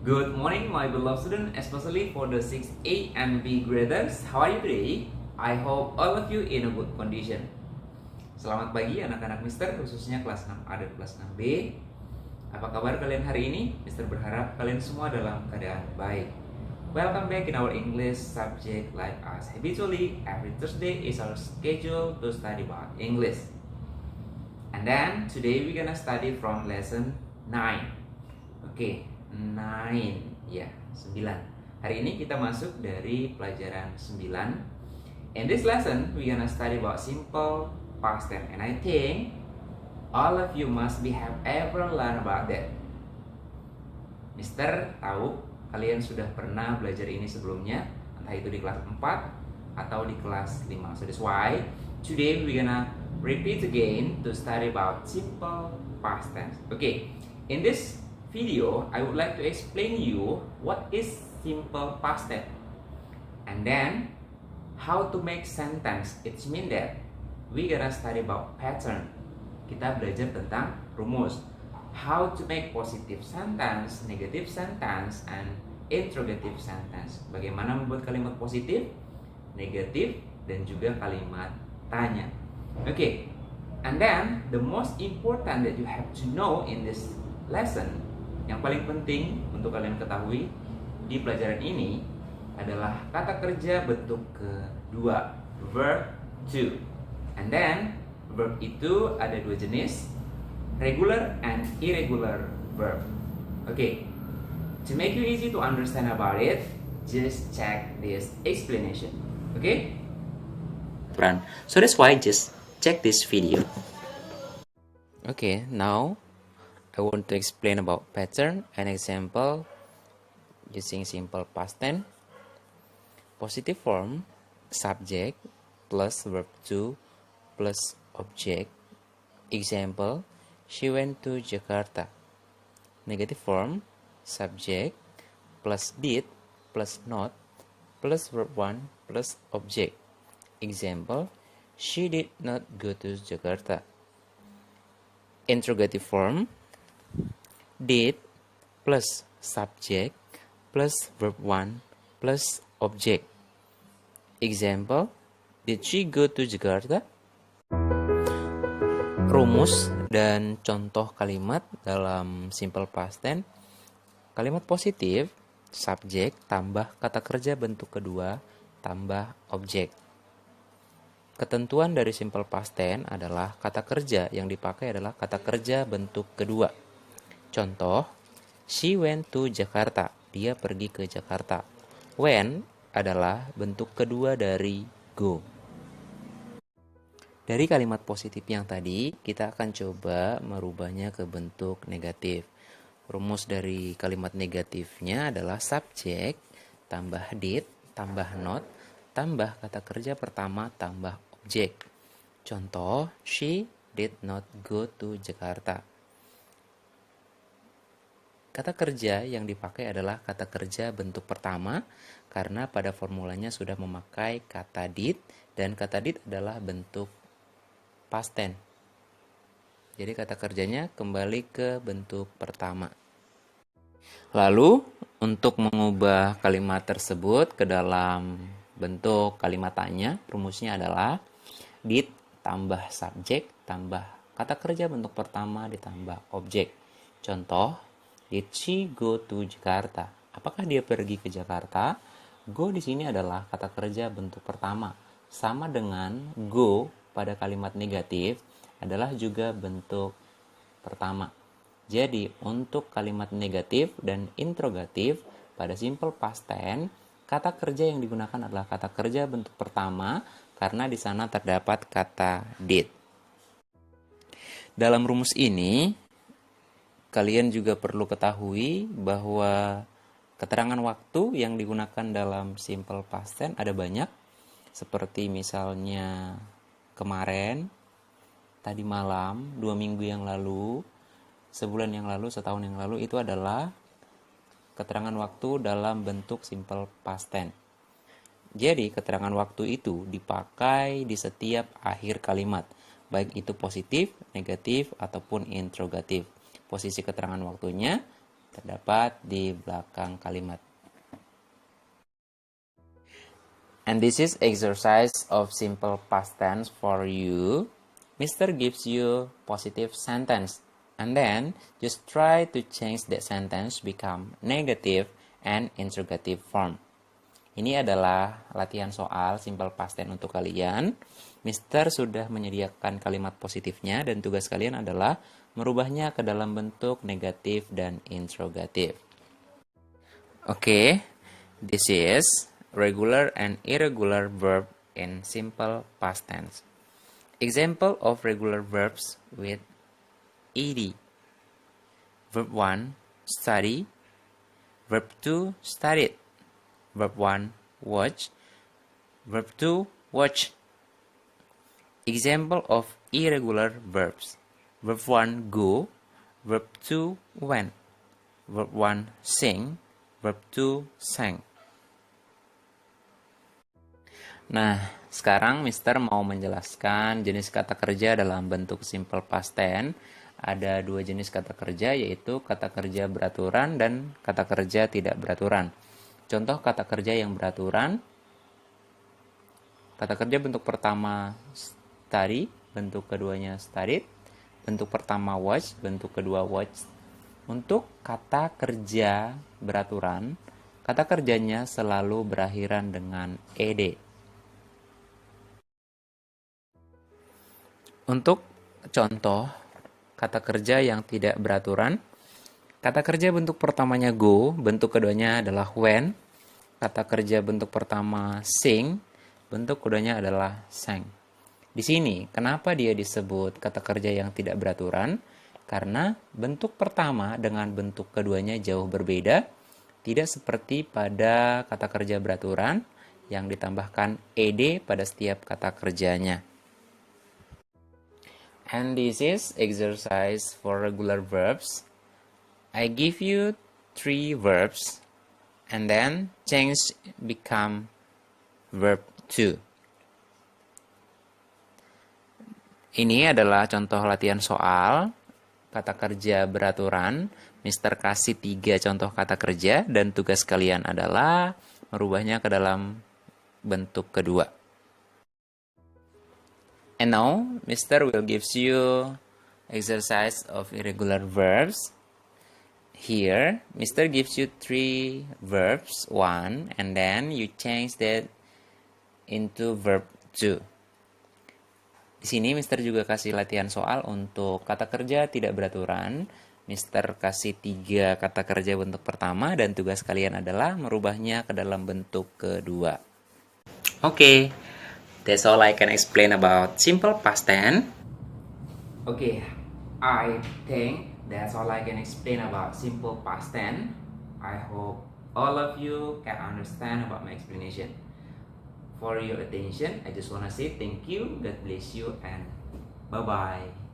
Good morning, my beloved student, especially for the 6A and B graders. How are you today? I hope all of you in a good condition. Selamat pagi anak-anak Mister, khususnya kelas 6A dan kelas 6B. Apa kabar kalian hari ini? Mister berharap kalian semua dalam keadaan baik. Welcome back in our English subject like as habitually. Every Thursday is our schedule to study about English. And then today we're gonna study from lesson 9. Oke, 9 ya, 9. Hari ini kita masuk dari pelajaran 9. In this lesson we're gonna study about simple past tense, and I think all of you must be have ever learned about that. Mister tahu kalian sudah pernah belajar ini sebelumnya, entah itu di kelas 4 atau di kelas 5. So that's why today we're gonna repeat again to study about simple past tense. Okay, in this video I would like to explain you what is simple past tense, and then how to make sentence. It means that we gonna study about pattern. Kita belajar tentang rumus. How to make positive sentence, negative sentence, and interrogative sentence. Bagaimana membuat kalimat positif, negatif, dan juga kalimat tanya. Okay, and then the most important that you have to know in this lesson, yang paling penting untuk kalian ketahui di pelajaran ini adalah kata kerja bentuk kedua, verb to. And then verb itu ada dua jenis, regular and irregular verb. Okay, to make you easy to understand about it, just check this explanation. Okay? So that's why just check this video. Okay, now I want to explain about pattern and example using simple past tense. Positive form, subject plus verb to plus object. Example, she went to Jakarta. Negative form, subject plus did plus not plus verb 1 plus object. Example, she did not go to Jakarta. Interrogative form, did plus subject plus verb 1 plus object. Example, did she go to Jakarta? Rumus dan contoh kalimat dalam simple past tense. Kalimat positif, subjek tambah kata kerja bentuk kedua tambah objek. Ketentuan dari simple past tense adalah kata kerja yang dipakai adalah kata kerja bentuk kedua. Contoh, she went to Jakarta. Dia pergi ke Jakarta. Went adalah bentuk kedua dari go. Dari kalimat positif yang tadi, kita akan coba merubahnya ke bentuk negatif. Rumus dari kalimat negatifnya adalah subjek tambah did tambah not tambah kata kerja pertama tambah objek. Contoh, she did not go to Jakarta. Kata kerja yang dipakai adalah kata kerja bentuk pertama karena pada formulanya sudah memakai kata did, dan kata did adalah bentuk past tense. Jadi kata kerjanya kembali ke bentuk pertama. Lalu untuk mengubah kalimat tersebut ke dalam bentuk kalimat tanya, rumusnya adalah did tambah subjek tambah kata kerja bentuk pertama ditambah objek. Contoh, did she go to Jakarta? Apakah dia pergi ke Jakarta? Go di sini adalah kata kerja bentuk pertama. Sama dengan go pada kalimat negatif adalah juga bentuk pertama. Jadi, untuk kalimat negatif dan interrogatif pada simple past tense, kata kerja yang digunakan adalah kata kerja bentuk pertama karena di sana terdapat kata did. Dalam rumus ini, kalian juga perlu ketahui bahwa keterangan waktu yang digunakan dalam simple past tense ada banyak, seperti misalnya kemarin, tadi malam, 2 minggu yang lalu, sebulan yang lalu, setahun yang lalu, itu adalah keterangan waktu dalam bentuk simple past tense. Jadi, keterangan waktu itu dipakai di setiap akhir kalimat, baik itu positif, negatif, ataupun interrogatif. Posisi keterangan waktunya terdapat di belakang kalimat. And this is exercise of simple past tense for you. Mr. gives you positive sentence. And then just try to change that sentence become negative and interrogative form. Ini adalah latihan soal simple past tense untuk kalian. Mister sudah menyediakan kalimat positifnya dan tugas kalian adalah merubahnya ke dalam bentuk negatif dan interrogatif. Okay, this is regular and irregular verb in simple past tense. Example of regular verbs with ed. Verb 1, study. Verb 2, studied. Verb 1, watch. Verb 2, watch. Example of irregular verbs. Verb 1, go. Verb 2, went. Verb 1, sing. Verb 2, sang. Nah, sekarang Mister mau menjelaskan jenis kata kerja dalam bentuk simple past tense. Ada dua jenis kata kerja, yaitu kata kerja beraturan dan kata kerja tidak beraturan. Contoh kata kerja yang beraturan, kata kerja bentuk pertama study, bentuk keduanya studied, bentuk pertama watch, bentuk kedua watched. Untuk kata kerja beraturan, kata kerjanya selalu berakhiran dengan ed. Untuk contoh kata kerja yang tidak beraturan, kata kerja bentuk pertamanya go, bentuk keduanya adalah when. Kata kerja bentuk pertama sing, bentuk keduanya adalah sang. Di sini, kenapa dia disebut kata kerja yang tidak beraturan? Karena bentuk pertama dengan bentuk keduanya jauh berbeda, tidak seperti pada kata kerja beraturan yang ditambahkan ed pada setiap kata kerjanya. And this is exercise for regular verbs. I give you 3 verbs and then change become verb 2. Ini adalah contoh latihan soal kata kerja beraturan. Mister kasih 3 contoh kata kerja dan tugas kalian adalah merubahnya ke dalam bentuk kedua. And now, Mister will gives you exercise of irregular verbs. Here, Mister gives you 3 verbs, 1, and then you change that into verb 2. Di sini Mister juga kasih latihan soal untuk kata kerja tidak beraturan. Mister kasih 3 kata kerja bentuk pertama dan tugas kalian adalah merubahnya ke dalam bentuk kedua. Okay. That's all I can explain about simple past tense. Okay, I think that's all I can explain about simple past tense. I hope all of you can understand about my explanation. For your attention, I just want to say thank you, God bless you, and bye-bye.